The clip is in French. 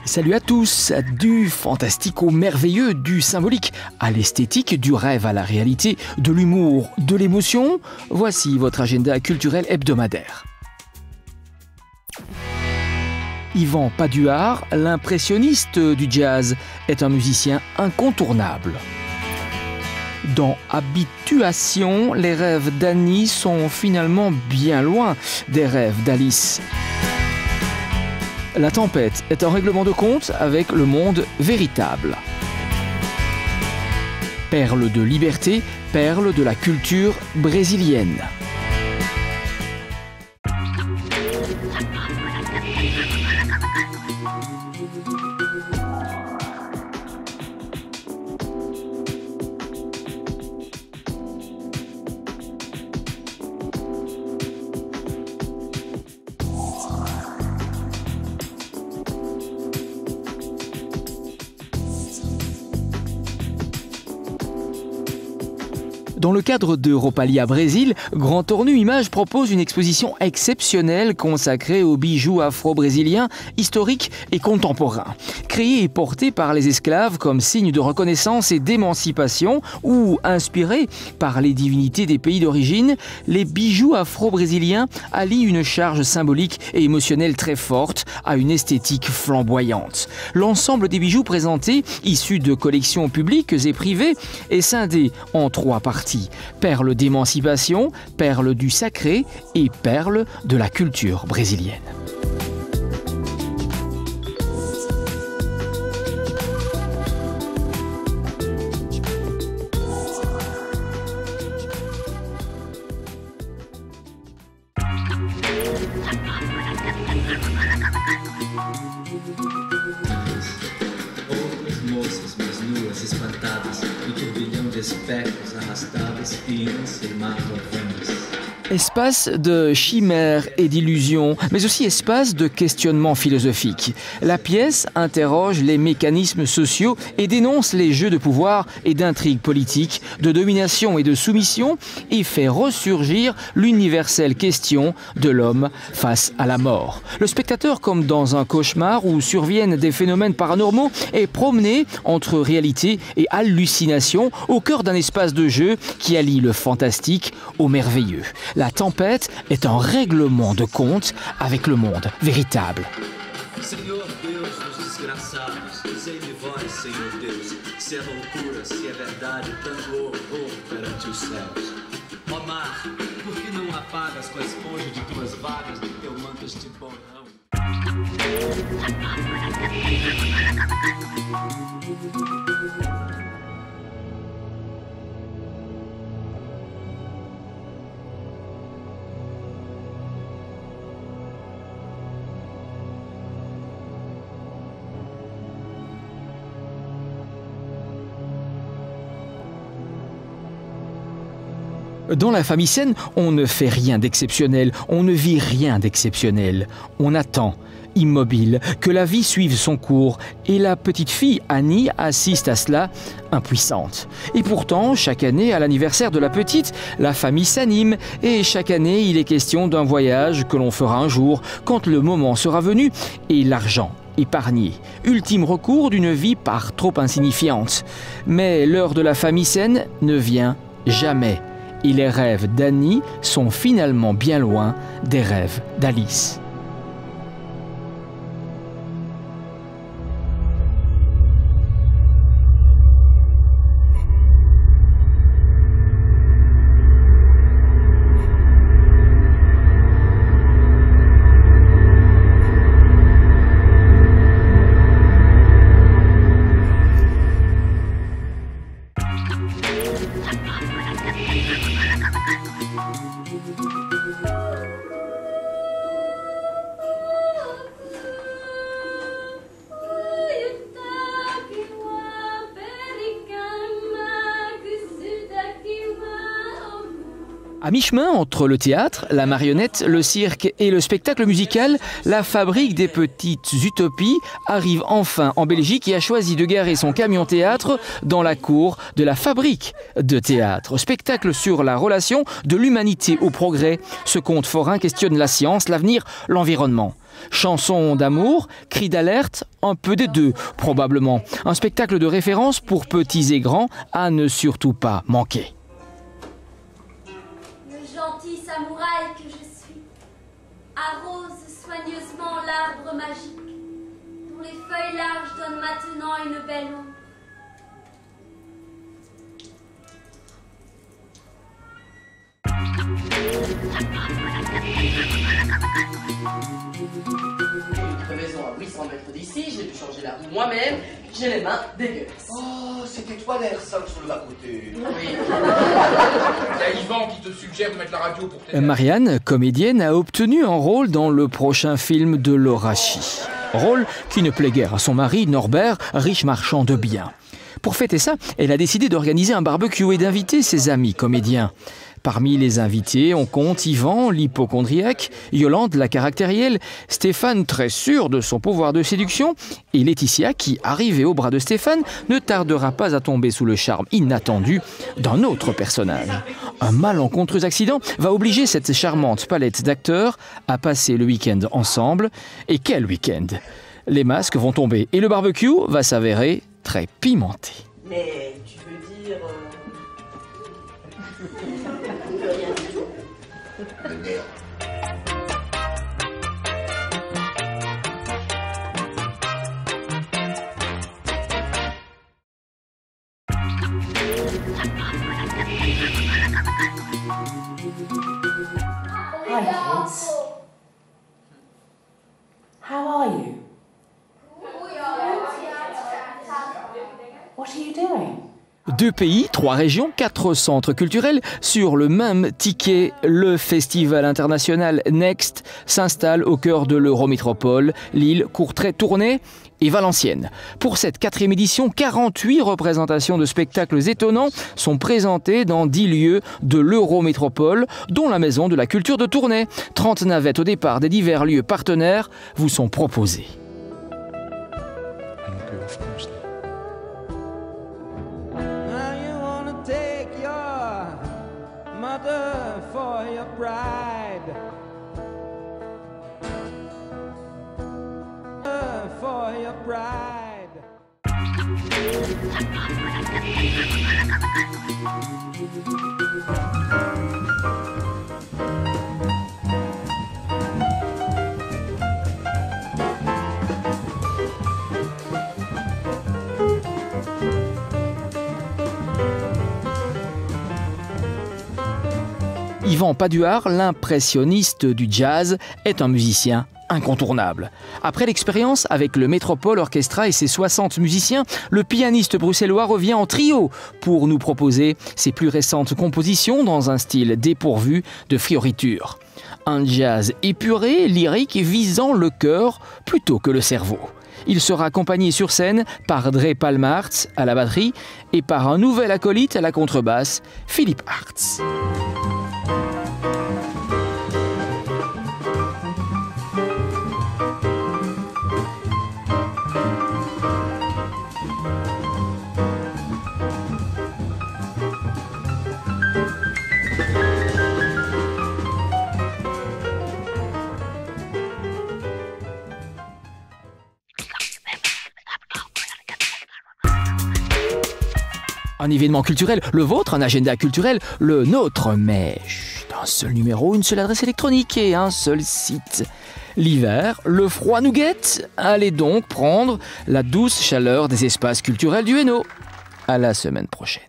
Salut à tous, du fantastique au merveilleux, du symbolique à l'esthétique, du rêve à la réalité, de l'humour, de l'émotion, voici votre agenda culturel hebdomadaire. Yvan Paduard, l'impressionniste du jazz, est un musicien incontournable. Dans Habituation, les rêves d'Annie sont finalement bien loin des rêves d'Alice. La tempête est un règlement de compte avec le monde véritable. Perle de liberté, perle de la culture brésilienne. Dans le cadre d'Europalia Brésil, Grand Tornu Images propose une exposition exceptionnelle consacrée aux bijoux afro-brésiliens, historiques et contemporains. Créés et portés par les esclaves comme signe de reconnaissance et d'émancipation ou inspirés par les divinités des pays d'origine, les bijoux afro-brésiliens allient une charge symbolique et émotionnelle très forte à une esthétique flamboyante. L'ensemble des bijoux présentés, issus de collections publiques et privées, est scindé en 3 parties. Perles d'émancipation, perles du sacré et perles de la culture brésilienne. Outras moças mais nuas, espantadas, no turbilhão de espectros arrastadas iam ser marrovinas. Espace de chimères et d'illusions, mais aussi espace de questionnement philosophique. La pièce interroge les mécanismes sociaux et dénonce les jeux de pouvoir et d'intrigues politiques, de domination et de soumission, et fait ressurgir l'universelle question de l'homme face à la mort. Le spectateur, comme dans un cauchemar où surviennent des phénomènes paranormaux, est promené entre réalité et hallucination au cœur d'un espace de jeu qui allie le fantastique au merveilleux. La tempête est un règlement de compte avec le monde véritable. Senhor Deus dos desgraçados, dizei-me vós, Senhor Deus, se é loucura, se é verdade, tanto horror perante os céus. Ó mar, por que não apagas com a esponja de tuas vagas do teu manto este borrão? Dans la famille Sen, on ne fait rien d'exceptionnel, on ne vit rien d'exceptionnel. On attend, immobile, que la vie suive son cours, et la petite fille Annie assiste à cela, impuissante. Et pourtant, chaque année, à l'anniversaire de la petite, la famille s'anime, et chaque année, il est question d'un voyage que l'on fera un jour, quand le moment sera venu, et l'argent épargné. Ultime recours d'une vie par trop insignifiante. Mais l'heure de la famille Sen ne vient jamais. Et les rêves d'Annie sont finalement bien loin des rêves d'Alice. À mi-chemin entre le théâtre, la marionnette, le cirque et le spectacle musical, la fabrique des petites utopies arrive enfin en Belgique et a choisi de garer son camion théâtre dans la cour de la fabrique de théâtre. Spectacle sur la relation de l'humanité au progrès. Ce conte forain questionne la science, l'avenir, l'environnement. Chansons d'amour, cris d'alerte, un peu des deux, probablement. Un spectacle de référence pour petits et grands à ne surtout pas manquer. Gentil samouraï que je suis, arrose soigneusement l'arbre magique, dont les feuilles larges donnent maintenant une belle ombre. Une crevaison à 800 mètres d'ici, j'ai dû changer la roue moi-même, j'ai les mains dégueulasses. Oh, c'était toi l'air sale sur le bas-côté. Oui. Il y a Yvan qui te suggère de mettre la radio pour t'aider. Marianne, comédienne, a obtenu un rôle dans le prochain film de Laura Chi. Rôle qui ne plaît guère à son mari, Norbert, riche marchand de biens. Pour fêter ça, elle a décidé d'organiser un barbecue et d'inviter ses amis comédiens. Parmi les invités, on compte Yvan, l'hypocondriaque, Yolande, la caractérielle, Stéphane, très sûr de son pouvoir de séduction, et Laetitia, qui, arrivée au bras de Stéphane, ne tardera pas à tomber sous le charme inattendu d'un autre personnage. Un malencontreux accident va obliger cette charmante palette d'acteurs à passer le week-end ensemble. Et quel week-end! Les masques vont tomber et le barbecue va s'avérer très pimenté. Mais tu veux dire... rien du tout. Le nerf. Hi kids. How are you? What are you doing? 2 pays, 3 régions, 4 centres culturels sur le même ticket. Le festival international Next s'installe au cœur de l'Eurométropole, Lille, Courtrai, Tournai et Valenciennes. Pour cette 4e édition, 48 représentations de spectacles étonnants sont présentées dans 10 lieux de l'Eurométropole, dont la Maison de la Culture de Tournai. 30 navettes au départ des divers lieux partenaires vous sont proposées. Mother, for your pride, for your pride. Yvan Paduard, l'impressionniste du jazz, est un musicien incontournable. Après l'expérience avec le Métropole Orchestra et ses 60 musiciens, le pianiste bruxellois revient en trio pour nous proposer ses plus récentes compositions dans un style dépourvu de fioritures. Un jazz épuré, lyrique, visant le cœur plutôt que le cerveau. Il sera accompagné sur scène par Dre Palmarts à la batterie et par un nouvel acolyte à la contrebasse, Philippe Hartz. Un événement culturel, le vôtre, un agenda culturel, le nôtre, mais chut, un seul numéro, une seule adresse électronique et un seul site. L'hiver, le froid nous guette, allez donc prendre la douce chaleur des espaces culturels du Hainaut. À la semaine prochaine.